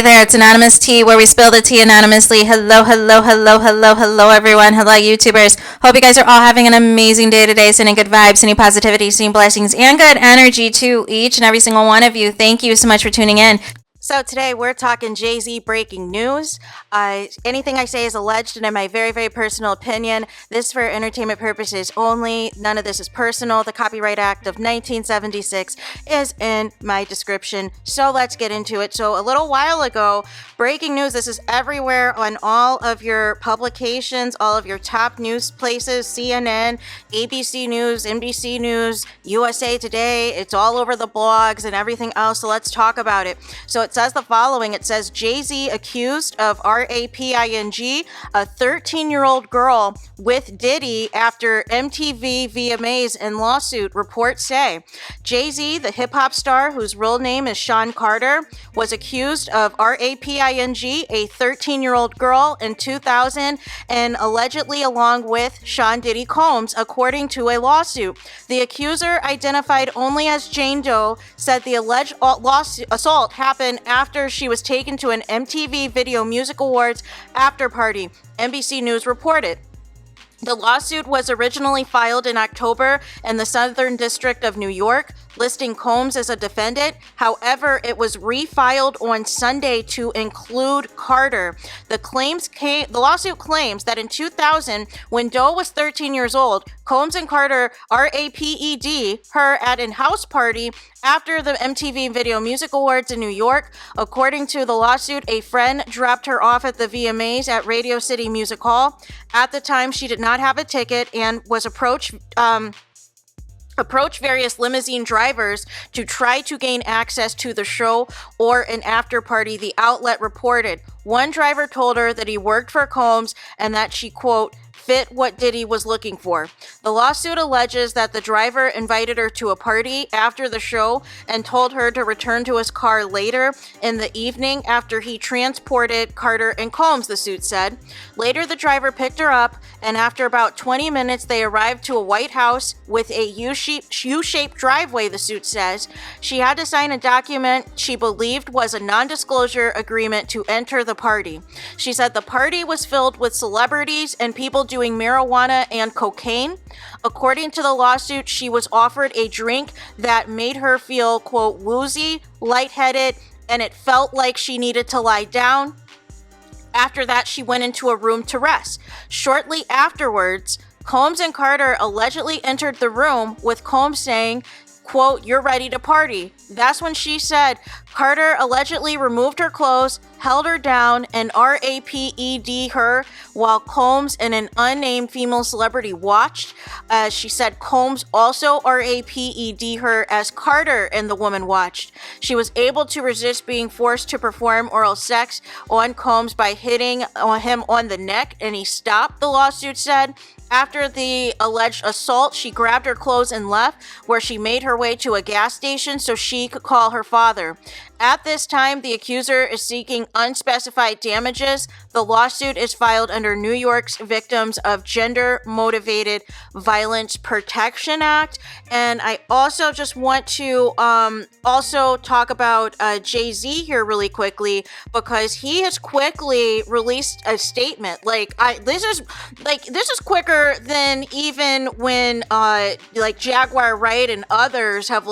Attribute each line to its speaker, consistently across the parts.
Speaker 1: there, it's Anonymous Tea, where we spill the tea anonymously. Hello, hello, hello, hello, hello, everyone. Hello, YouTubers. Hope you guys are all having an amazing day today, sending good vibes, sending positivity, sending blessings, and good energy to each and every single one of you. Thank you so much for tuning in. So today we're talking Jay-Z breaking news. Anything I say is alleged and in my very, very personal opinion. This is for entertainment purposes only. None of this is personal. The Copyright Act of 1976 is in my description. So let's get into it. So a little while ago, breaking news. This is everywhere on all of your publications, all of your top news places, CNN, ABC News, NBC News, USA Today. It's all over the blogs and everything else. So let's talk about it. So it says the following. It says Jay-Z accused of raping a 13-year-old girl with Diddy after MTV VMAs in lawsuit, reports say. Jay-Z, the hip-hop star whose real name is Sean Carter, was accused of raping a 13-year-old girl in 2000 and allegedly along with Sean Diddy Combs, according to a lawsuit. The accuser, identified only as Jane Doe, said the alleged assault happened after she was taken to an MTV Video Music Awards after party, NBC News reported. The lawsuit was originally filed in October in the Southern District of New York, listing Combs as a defendant. However, it was refiled on Sunday to include Carter. The lawsuit claims that in 2000, when Doe was 13 years old, Combs and Carter raped her at a house party after the MTV Video Music Awards in New York. According to the lawsuit, a friend dropped her off at the VMAs at Radio City Music Hall. At the time, she did not have a ticket and was approached various limousine drivers to try to gain access to the show or an after party, the outlet reported. One driver told her that he worked for Combs and that she, quote, fit what Diddy was looking for. The lawsuit alleges that the driver invited her to a party after the show and told her to return to his car later in the evening after he transported Carter and Combs, the suit said. Later, the driver picked her up, and after about 20 minutes, they arrived to a white house with a U-shaped driveway, the suit says. She had to sign a document she believed was a non-disclosure agreement to enter the party. She said the party was filled with celebrities and people doing marijuana and cocaine. According to the lawsuit, she was offered a drink that made her feel, quote, woozy, lightheaded, and it felt like she needed to lie down. After that, she went into a room to rest. Shortly afterwards, Combs and Carter allegedly entered the room with Combs saying, quote, you're ready to party. That's when she said Carter allegedly removed her clothes, held her down, and raped her while Combs and an unnamed female celebrity watched. She said Combs also raped her as Carter and the woman watched. She was able to resist being forced to perform oral sex on Combs by hitting him on the neck, and he stopped, the lawsuit said. After the alleged assault, she grabbed her clothes and left, where she made her way to a gas station so she could call her father. At this time, the accuser is seeking unspecified damages. The lawsuit is filed under New York's Victims of Gender-Motivated Violence Protection Act. And I also just want to also talk about Jay-Z here really quickly, because he has quickly released a statement. This is quicker than even when Jaguar Wright and others have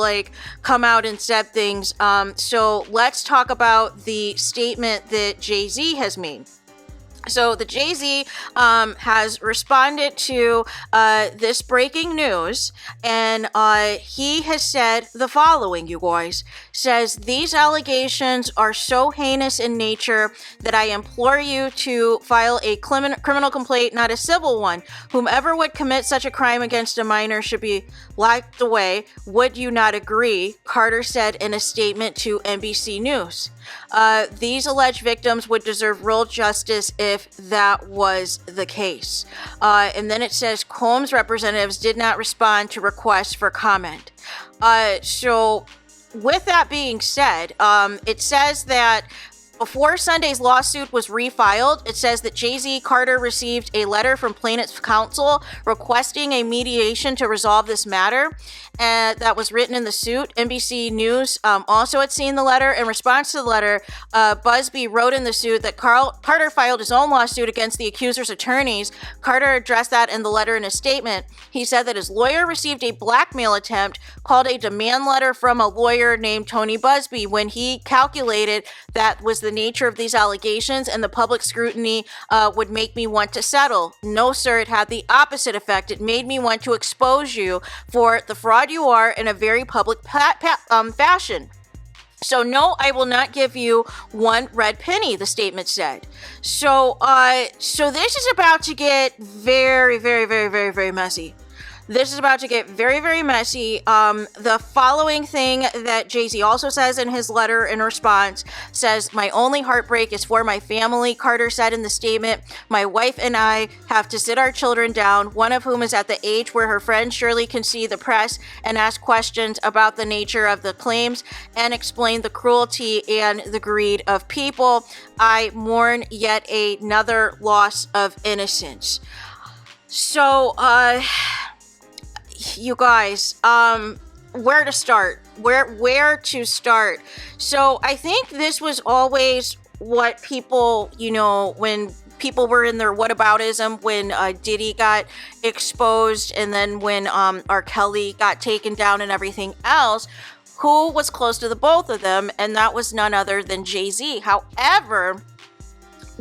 Speaker 1: come out and said things. So let's talk about the statement that Jay-Z has made. So the Jay-Z has responded to this breaking news, and he has said the following, you guys. Says, these allegations are so heinous in nature that I implore you to file a criminal complaint, not a civil one. Whomever would commit such a crime against a minor should be locked away. Would you not agree? Carter said in a statement to NBC News. These alleged victims would deserve real justice if that was the case. And then it says Combs representatives did not respond to requests for comment. So with that being said, it says that before Sunday's lawsuit was refiled, it says that Jay-Z Carter received a letter from plaintiff's counsel requesting a mediation to resolve this matter, and that was written in the suit. NBC News also had seen the letter. In response to the letter, Busby wrote in the suit that Carter filed his own lawsuit against the accuser's attorneys. Carter addressed that in the letter in a statement. He said that his lawyer received a blackmail attempt called a demand letter from a lawyer named Tony Busby. When he calculated that was the nature of these allegations and the public scrutiny would make me want to settle. No, sir, it had the opposite effect. It made me want to expose you for the fraud you are in a very public fashion. So no, I will not give you one red penny, the statement said. So this is about to get very, very, very, very, very messy. This is about to get very, very messy. The following thing that Jay-Z also says in his letter in response says, "My only heartbreak is for my family," Carter said in the statement. "My wife and I have to sit our children down, one of whom is at the age where her friend Shirley can see the press and ask questions about the nature of the claims and explain the cruelty and the greed of people. I mourn yet another loss of innocence." So, you guys, where to start? Where to start? So I think this was always what people, when people were in their whataboutism, when Diddy got exposed, and then when R. Kelly got taken down and everything else, who was close to the both of them, and that was none other than Jay-Z. However,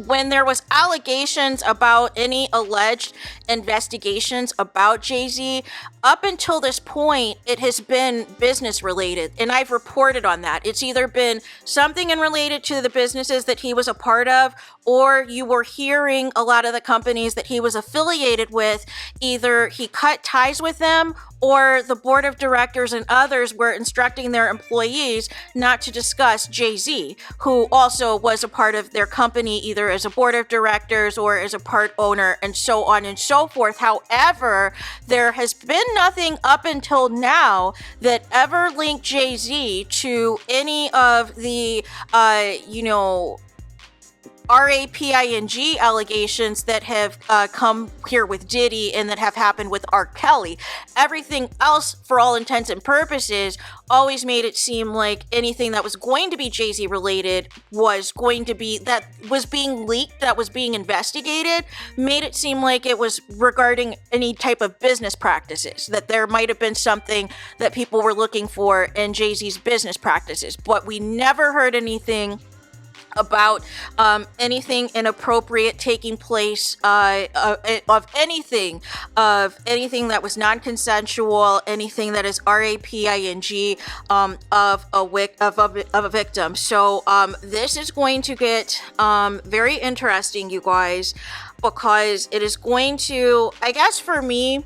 Speaker 1: when there was allegations about any alleged investigations about Jay-Z, up until this point, it has been business related. And I've reported on that. It's either been something in related to the businesses that he was a part of, or you were hearing a lot of the companies that he was affiliated with, either he cut ties with them, or the board of directors and others were instructing their employees not to discuss Jay-Z, who also was a part of their company, either as a board of directors or as a part owner, and so on and so forth. However, there has been nothing up until now that ever linked Jay-Z to any of the, RAPING allegations that have come here with Diddy and that have happened with R. Kelly. Everything else, for all intents and purposes, always made it seem like anything that was going to be Jay-Z related was going to be, that was being leaked, that was being investigated, made it seem like it was regarding any type of business practices, that there might have been something that people were looking for in Jay-Z's business practices. But we never heard anything about anything inappropriate taking place, of anything that was non-consensual, anything that is RAPING, of a victim. So this is going to get very interesting, you guys, because it is going to, I guess for me,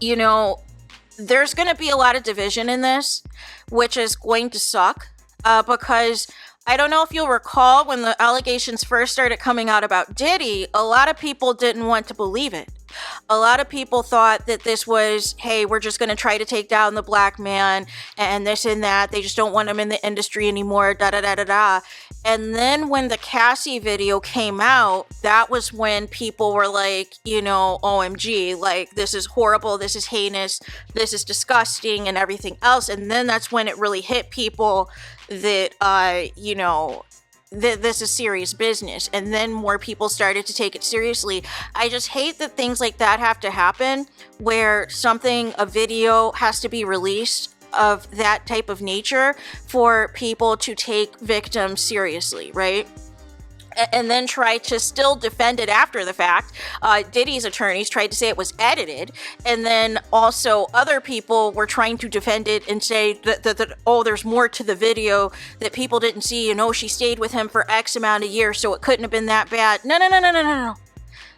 Speaker 1: there's going to be a lot of division in this, which is going to suck, because I don't know if you'll recall when the allegations first started coming out about Diddy, a lot of people didn't want to believe it. A lot of people thought that this was, hey, we're just going to try to take down the black man and this and that. They just don't want him in the industry anymore, da-da-da-da-da. And then when the Cassie video came out, that was when people were like, OMG, like, this is horrible, this is heinous, this is disgusting, and everything else. And then that's when it really hit people that, this is serious business. And then more people started to take it seriously. I just hate that things like that have to happen, where a video has to be released of that type of nature for people to take victims seriously, right? And then try to still defend it after the fact. Diddy's attorneys tried to say it was edited, and then also other people were trying to defend it and say that there's more to the video that people didn't see. She stayed with him for X amount of years, so it couldn't have been that bad. No.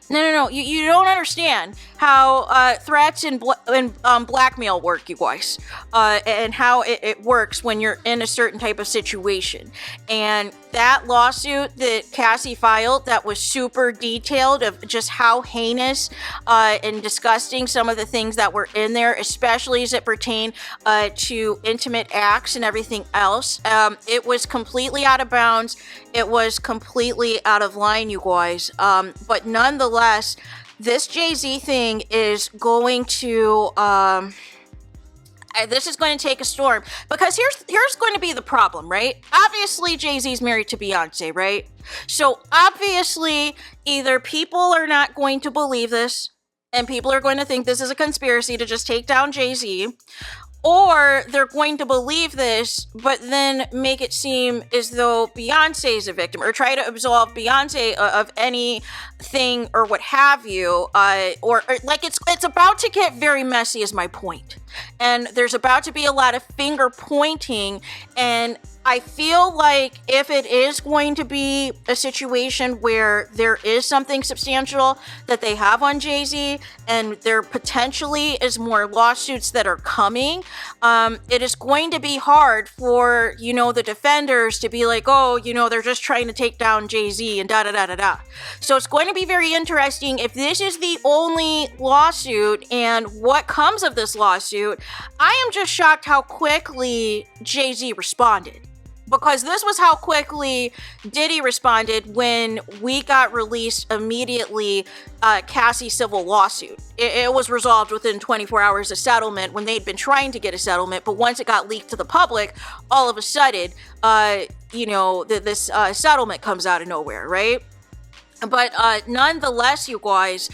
Speaker 1: No. You don't understand how threats and blackmail work, you guys, and how it works when you're in a certain type of situation. And that lawsuit that Cassie filed, that was super detailed of just how heinous and disgusting some of the things that were in there, especially as it pertained to intimate acts and everything else. It was completely out of bounds. It was completely out of line, you guys. But nonetheless, this Jay-Z thing is going to this is going to take a storm, because here's going to be the problem, right? Obviously, Jay-Z's married to Beyonce, right? So obviously, either people are not going to believe this, and people are going to think this is a conspiracy to just take down Jay-Z, or they're going to believe this, but then make it seem as though Beyonce is a victim, or try to absolve Beyonce of anything or what have you, or like it's about to get very messy is my point. And there's about to be a lot of finger pointing, and I feel like if it is going to be a situation where there is something substantial that they have on Jay-Z, and there potentially is more lawsuits that are coming, it is going to be hard for, the defenders to be like, oh, they're just trying to take down Jay-Z and da-da-da-da-da. So it's going to be very interesting if this is the only lawsuit and what comes of this lawsuit. I am just shocked how quickly Jay-Z responded. Because this was how quickly Diddy responded when we got released immediately Cassie's civil lawsuit. It was resolved within 24 hours of settlement when they'd been trying to get a settlement, but once it got leaked to the public, all of a sudden, this settlement comes out of nowhere, right? But nonetheless, you guys,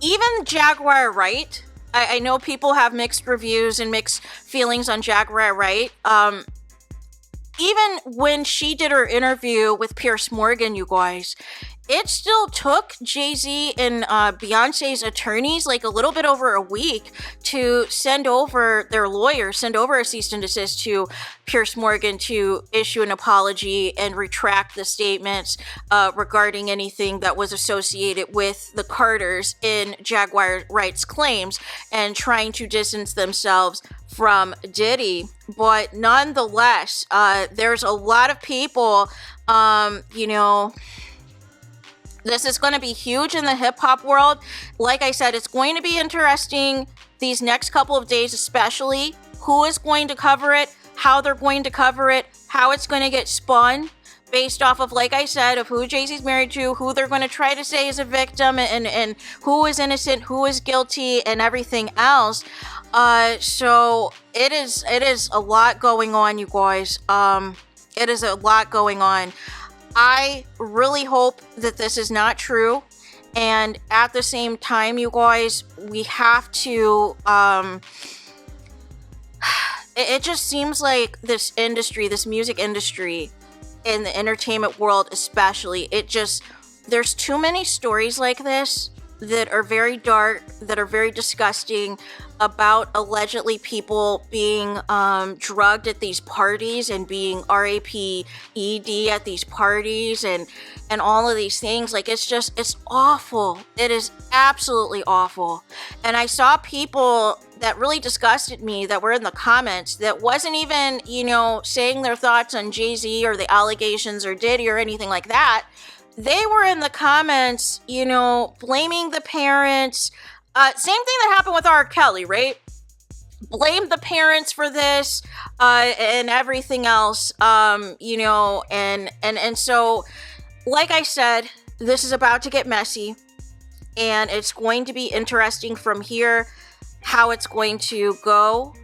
Speaker 1: even Jaguar Wright, I know people have mixed reviews and mixed feelings on Jaguar Wright. Even when she did her interview with Piers Morgan, you guys, it still took Jay-Z and Beyonce's attorneys like a little bit over a week to send over their lawyers, send over a cease and desist to Piers Morgan to issue an apology and retract the statements regarding anything that was associated with the Carters in Jaguar Wright's claims, and trying to distance themselves from Diddy. But nonetheless, there's a lot of people, this is going to be huge in the hip-hop world. Like I said, it's going to be interesting these next couple of days, especially who is going to cover it, how they're going to cover it, how it's going to get spun based off of, like I said, of who Jay-Z's married to, who they're going to try to say is a victim, and who is innocent, who is guilty, and everything else. So it is a lot going on, you guys. It is a lot going on. I really hope that this is not true, and at the same time, you guys, we have to, it just seems like this industry, this music industry, in the entertainment world especially, there's too many stories like this that are very dark, that are very disgusting, about allegedly people being drugged at these parties and being RAPED at these parties and all of these things. Like, it's awful. It is absolutely awful. And I saw people that really disgusted me that were in the comments that wasn't even, saying their thoughts on Jay-Z or the allegations or Diddy or anything like that. They were in the comments, blaming the parents. Same thing that happened with R. Kelly, right? Blame the parents for this, and everything else, and so, like I said, this is about to get messy, and it's going to be interesting from here how it's going to go.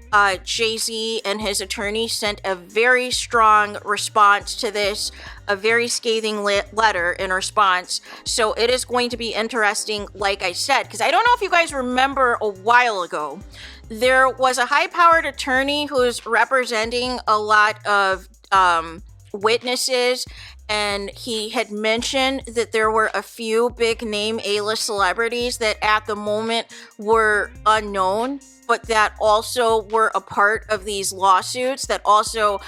Speaker 1: Jay-Z and his attorney sent a very strong response to this, a very scathing letter in response. So it is going to be interesting, like I said, because I don't know if you guys remember a while ago, there was a high-powered attorney who's representing a lot of witnesses, and he had mentioned that there were a few big name A-list celebrities that at the moment were unknown, but that also were a part of these lawsuits, that also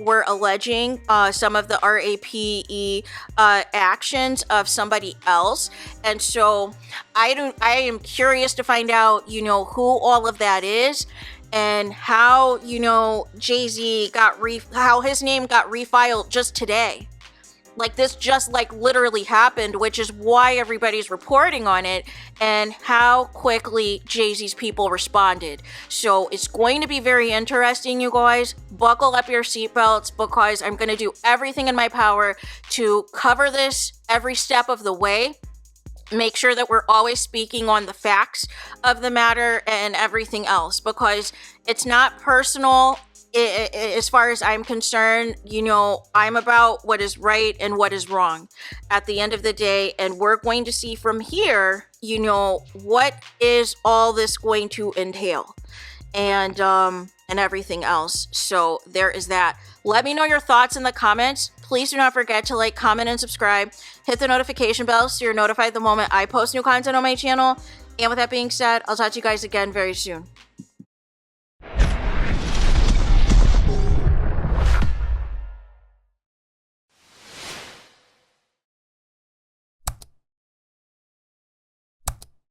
Speaker 1: were alleging some of the RAPE actions of somebody else. And so I am curious to find out, you know, who all of that is, and how, you know, Jay-Z how his name got refiled just today. Like, this just like literally happened, which is why everybody's reporting on it, and how quickly Jay-Z's people responded. So it's going to be very interesting, you guys. Buckle up your seatbelts, because I'm going to do everything in my power to cover this every step of the way. Make sure that we're always speaking on the facts of the matter and everything else, because it's not personal. As far as I'm concerned, you know, I'm about what is right and what is wrong at the end of the day. And we're going to see from here, you know, what is all this going to entail, and everything else. So there is that. Let me know your thoughts in the comments. Please do not forget to like, comment, and subscribe. Hit the notification bell so you're notified the moment I post new content on my channel. And with that being said, I'll talk to you guys again very soon.